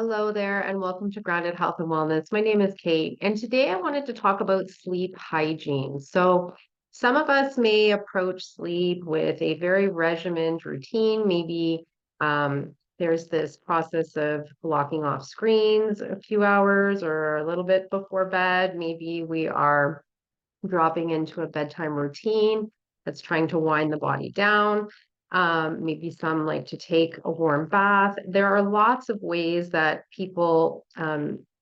Hello there, and welcome to Grounded Health and Wellness. My name is Kate, and today I wanted to talk about sleep hygiene. So, some of us may approach sleep with a very regimented routine. Maybe there's this process of blocking off screens a few hours or a little bit before bed. Maybe we are dropping into a bedtime routine that's trying to wind the body down. Maybe some like to take a warm bath. There are lots of ways that people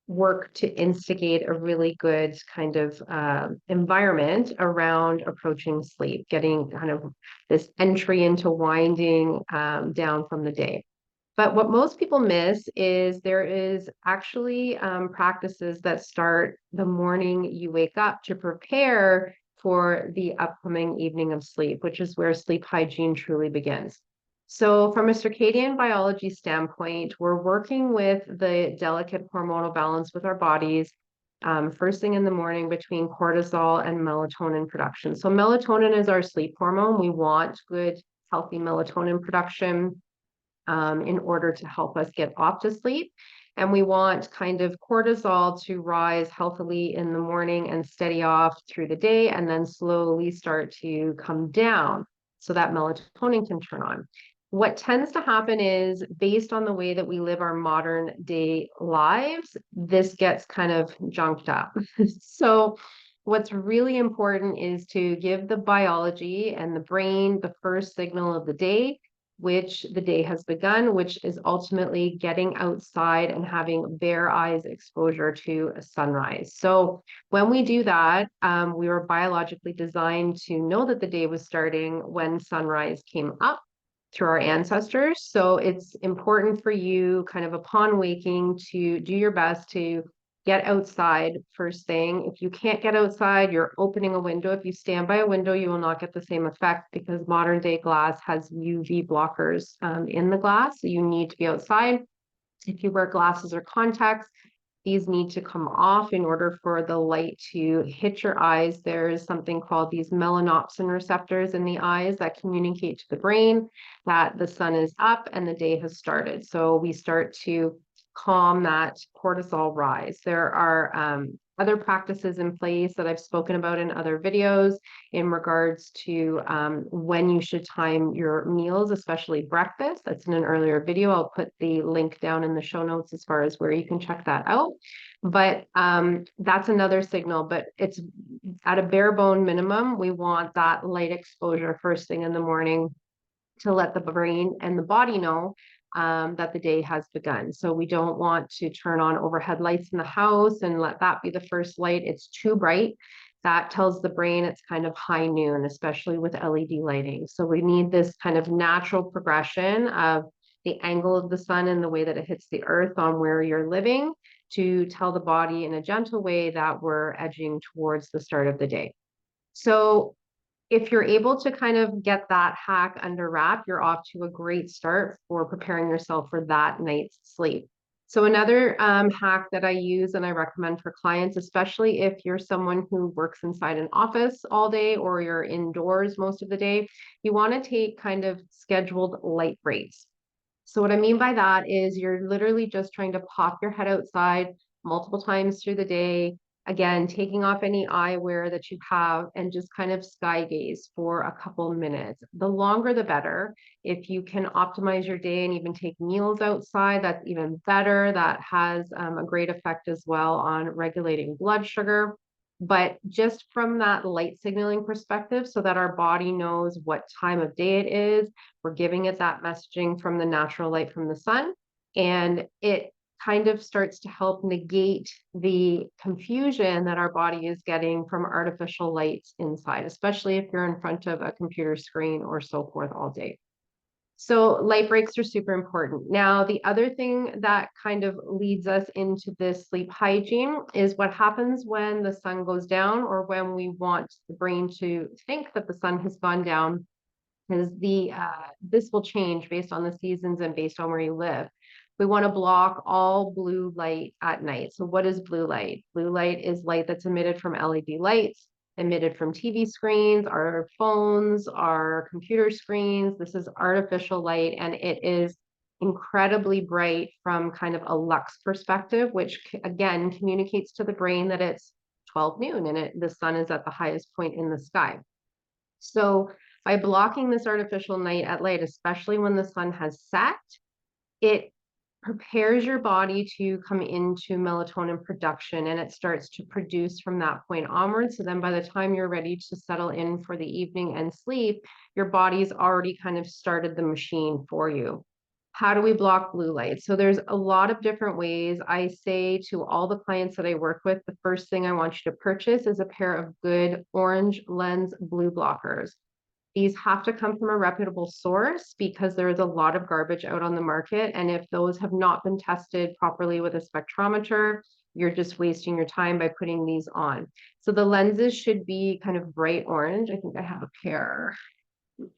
work to instigate a really good kind of environment around approaching sleep, getting kind of this entry into winding down from the day. But what most people miss is there is actually practices that start the morning you wake up to prepare for the upcoming evening of sleep, which is where sleep hygiene truly begins. So, from a circadian biology standpoint, we're working with the delicate hormonal balance with our bodies first thing in the morning between cortisol and melatonin production. So, melatonin is our sleep hormone. We want good, healthy melatonin production in order to help us get off to sleep. And we want kind of cortisol to rise healthily in the morning and steady off through the day, and then slowly start to come down so that melatonin can turn on. What tends to happen is based on the way that we live our modern day lives, this gets kind of junked up. So, what's really important is to give the biology and the brain the first signal of the day, which the day has begun, which is ultimately getting outside and having bare eyes exposure to a sunrise. So when we do that, we were biologically designed to know that the day was starting when sunrise came up through our ancestors. So it's important for you kind of upon waking to do your best to get outside first thing. If you can't get outside, you're opening a window. If you stand by a window, you will not get the same effect because modern day glass has UV blockers in the glass. So you need to be outside. If you wear glasses or contacts, these need to come off in order for the light to hit your eyes. There's something called these melanopsin receptors in the eyes that communicate to the brain that the sun is up and the day has started. So we start to calm that cortisol rise. There are other practices in place that I've spoken about in other videos in regards to when you should time your meals, especially breakfast. That's in an earlier video. I'll put the link down in the show notes as far as where you can check that out. But that's another signal, but it's at a bare bone minimum. We want that light exposure first thing in the morning to let the brain and the body know that the day has begun. So we don't want to turn on overhead lights in the house and let that be the first light. It's too bright. That tells the brain it's kind of high noon, especially with LED lighting. So we need this kind of natural progression of the angle of the sun and the way that it hits the earth on where you're living to tell the body in a gentle way that we're edging towards the start of the day. So if you're able to kind of get that hack under wrap, you're off to a great start for preparing yourself for that night's sleep. So another hack that I use and I recommend for clients, especially if you're someone who works inside an office all day or you're indoors most of the day, you want to take kind of scheduled light breaks. So what I mean by that is you're literally just trying to pop your head outside multiple times through the day. Again, taking off any eyewear that you have and just kind of sky gaze for a couple minutes. The longer, the better. If you can optimize your day and even take meals outside, that's even better. That has a great effect as well on regulating blood sugar. But just from that light signaling perspective, so that our body knows what time of day it is, we're giving it that messaging from the natural light from the sun. And it kind of starts to help negate the confusion that our body is getting from artificial lights inside, especially if you're in front of a computer screen or so forth all day. So light breaks are super important. Now, the other thing that kind of leads us into this sleep hygiene is what happens when the sun goes down or when we want the brain to think that the sun has gone down, is this will change based on the seasons and based on where you live. We want to block all blue light at night. So what is blue light? Blue light is light that's emitted from LED lights, emitted from TV screens, our phones, our computer screens. This is artificial light, and it is incredibly bright from kind of a lux perspective, which again communicates to the brain that it's 12 noon and the sun is at the highest point in the sky. So by blocking this artificial night at light, especially when the sun has set, it prepares your body to come into melatonin production, and it starts to produce from that point onwards. So then by the time you're ready to settle in for the evening and sleep, your body's already kind of started the machine for you. How do we block blue light? So there's a lot of different ways. I say to all the clients that I work with, the first thing I want you to purchase is a pair of good orange lens blue blockers. These have to come from a reputable source because there is a lot of garbage out on the market. And if those have not been tested properly with a spectrometer, you're just wasting your time by putting these on. So the lenses should be kind of bright orange. I think I have a pair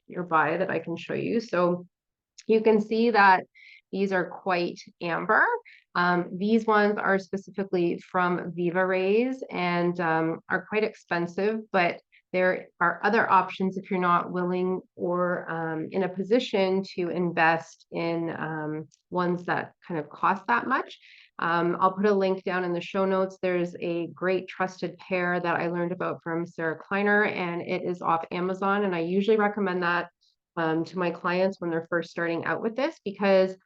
nearby that I can show you. So you can see that these are quite amber. These ones are specifically from Viva Rays and are quite expensive, but there are other options if you're not willing or in a position to invest in ones that kind of cost that much. I'll put a link down in the show notes. There's a great trusted pair that I learned about from Sarah Kleiner, and it is off Amazon. And I usually recommend that to my clients when they're first starting out with this, because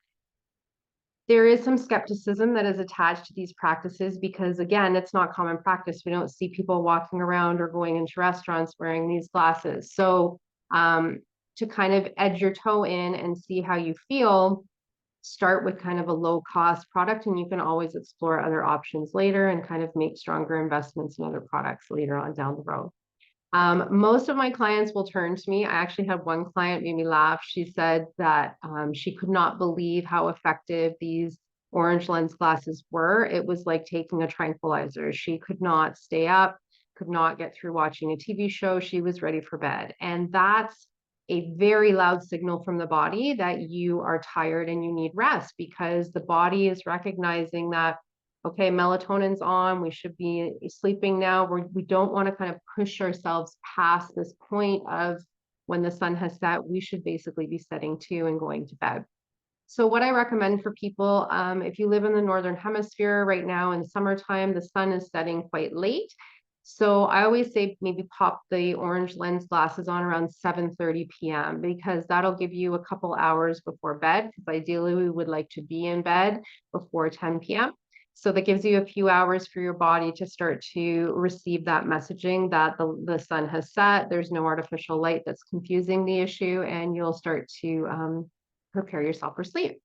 there is some skepticism that is attached to these practices because, again, it's not common practice. We don't see people walking around or going into restaurants wearing these glasses. So to kind of edge your toe in and see how you feel, start with kind of a low cost product, and you can always explore other options later and kind of make stronger investments in other products later on down the road. Most of my clients will turn to me. I actually had one client made me laugh. She said that she could not believe how effective these orange lens glasses were. It was like taking a tranquilizer. She could not stay up, could not get through watching a TV show. She was ready for bed. And that's a very loud signal from the body that you are tired and you need rest, because the body is recognizing that, okay, melatonin's on, we should be sleeping now. We don't want to kind of push ourselves past this point of when the sun has set, we should basically be setting to and going to bed. So what I recommend for people, if you live in the Northern Hemisphere right now in summertime, the sun is setting quite late. So I always say maybe pop the orange lens glasses on around 7:30 p.m. because that'll give you a couple hours before bed. Because ideally we would like to be in bed before 10 p.m. So that gives you a few hours for your body to start to receive that messaging that the sun has set. There's no artificial light that's confusing the issue, and you'll start to prepare yourself for sleep.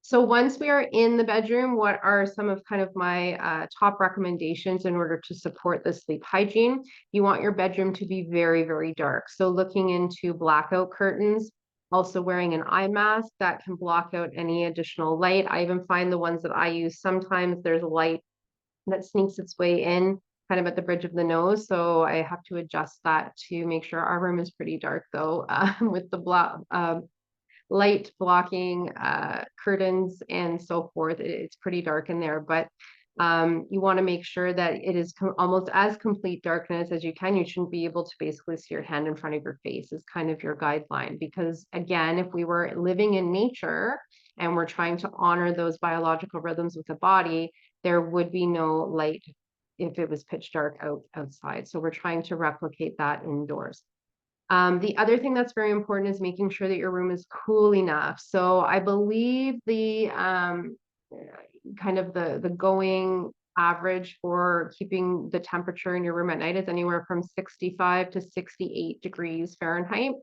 So once we are in the bedroom, what are some of kind of my top recommendations in order to support the sleep hygiene? You want your bedroom to be very, very dark. So looking into blackout curtains, also wearing an eye mask that can block out any additional light. I even find the ones that I use, sometimes there's a light that sneaks its way in kind of at the bridge of the nose. So I have to adjust that to make sure our room is pretty dark though, with the light blocking curtains and so forth. It's pretty dark in there, but you want to make sure that it is almost as complete darkness as you can. You shouldn't be able to basically see your hand in front of your face is kind of your guideline, because again, if we were living in nature and we're trying to honor those biological rhythms with the body, there would be no light if it was pitch dark outside. So we're trying to replicate that indoors. The other thing that's very important is making sure that your room is cool enough. So I believe the kind of the going average for keeping the temperature in your room at night is anywhere from 65 to 68 degrees Fahrenheit.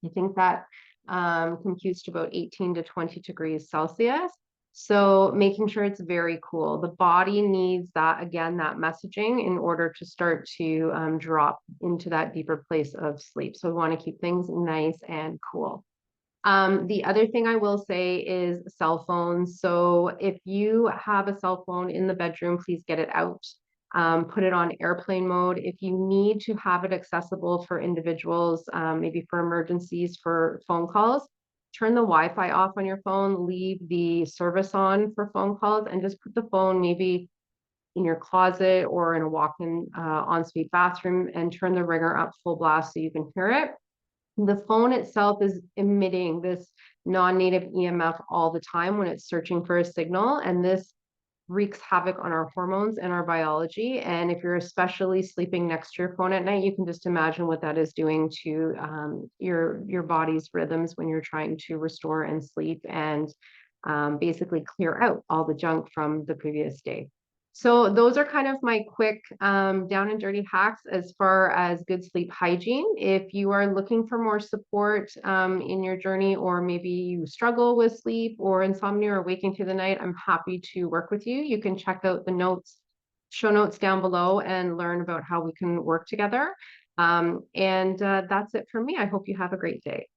I think that computes to about 18 to 20 degrees Celsius. So making sure it's very cool. The body needs that, again, that messaging in order to start to drop into that deeper place of sleep. So we want to keep things nice and cool. The other thing I will say is cell phones. So if you have a cell phone in the bedroom, please get it out. Put it on airplane mode. If you need to have it accessible for individuals, maybe for emergencies, for phone calls, turn the Wi-Fi off on your phone, leave the service on for phone calls, and just put the phone maybe in your closet or in a walk-in ensuite bathroom and turn the ringer up full blast so you can hear it. The phone itself is emitting this non-native EMF all the time when it's searching for a signal, and this wreaks havoc on our hormones and our biology. And if you're especially sleeping next to your phone at night, you can just imagine what that is doing to your body's rhythms when you're trying to restore and sleep and basically clear out all the junk from the previous day. So those are kind of my quick down and dirty hacks as far as good sleep hygiene. If you are looking for more support in your journey, or maybe you struggle with sleep or insomnia or waking through the night, I'm happy to work with you. You can check out the show notes down below and learn about how we can work together. That's it for me. I hope you have a great day.